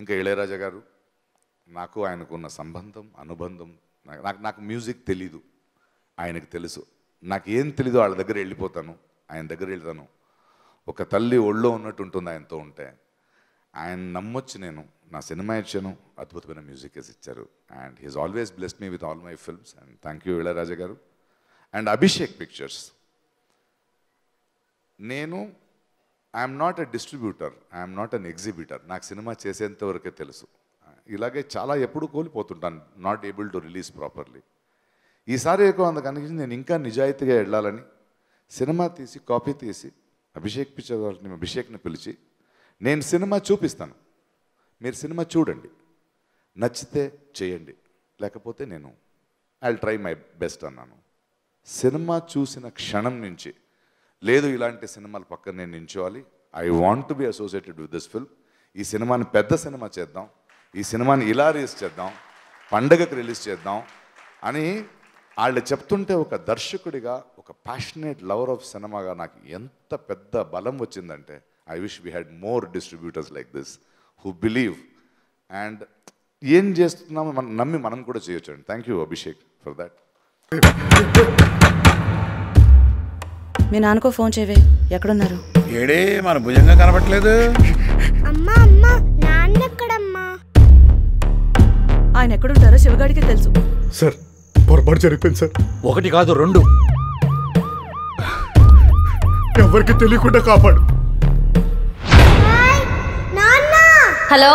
ఇంకా ఇళయరాజా గారు నాకు ఆయనకున్న సంబంధం అనుబంధం నాకు మ్యూజిక్ తెలీదు, ఆయనకు తెలుసు. నాకు ఏం తెలీదు వాళ్ళ దగ్గర వెళ్ళిపోతాను, ఆయన దగ్గర వెళ్తాను. ఒక తల్లి ఒళ్ళో ఉన్నట్టు ఉంటుంది ఆయనతో ఉంటే. ఆయన నమ్మొచ్చు, నేను నా సినిమా ఇచ్చాను, అద్భుతమైన మ్యూజిక్ ఇచ్చారు. And he's always blessed me with all my films. And thank you Ilaiyaraaja garu. And Abhishek pictures, నేను I'm not a distributor, I'm not an exhibitor. నాకు సినిమా చేసేంత వరకే తెలుసు. ఇలాగే చాలా ఎప్పుడు కోల్పోతుంటాను, not able to release properly. ఈసారి ఎక్కువ అందుకని నేను ఇంకా నిజాయితీగా వెళ్ళాలని సినిమా తీసి కాపీ తీసి అభిషేక్ పిక్చర్ వాళ్ళని అభిషేక్ని పిలిచి నేను సినిమా చూపిస్తాను, మీరు సినిమా చూడండి, నచ్చితే చేయండి, లేకపోతే నేను I will try my best అన్నాను. సినిమా చూసిన క్షణం నుంచి లేదు ఇలాంటి సినిమాలు పక్కన నేను నించోవాలి, I want to be associated with this film. ఈ సినిమాని పెద్ద సినిమా చేద్దాం, ఈ సినిమాని ఇలా రిలీజ్ చేద్దాం, పండగకు రిలీజ్ చేద్దాం అని వాళ్ళు చెప్తుంటే ఒక దర్శకుడిగా, ఒక ప్యాషనేట్ లవర్ ఆఫ్ సినిమాగా నాకు ఎంత పెద్ద బలం వచ్చిందంటే I wish we had more distributors like this who believe. And ఏం చేస్తున్నామో మనం నమ్మి మనం కూడా చేయొచ్చు అండి. Thank you Abhishek for that. మీ నాన్నకో ఫోన్ చేయవే, ఎక్కడున్నారు? ఏడే మన భుజంగా కనబట్లేదు. అమ్మా అమ్మా, నాన్న ఎక్కడమ్మా? ఆయన ఎక్కడుంటారో శివగాడికి తెలుసు. సార్ పొరపాటు జరిగిపోయింది సార్. 1 కాదు 2. ఎవరికి తెలియకుండా కాపాడు. నాన్న. హలో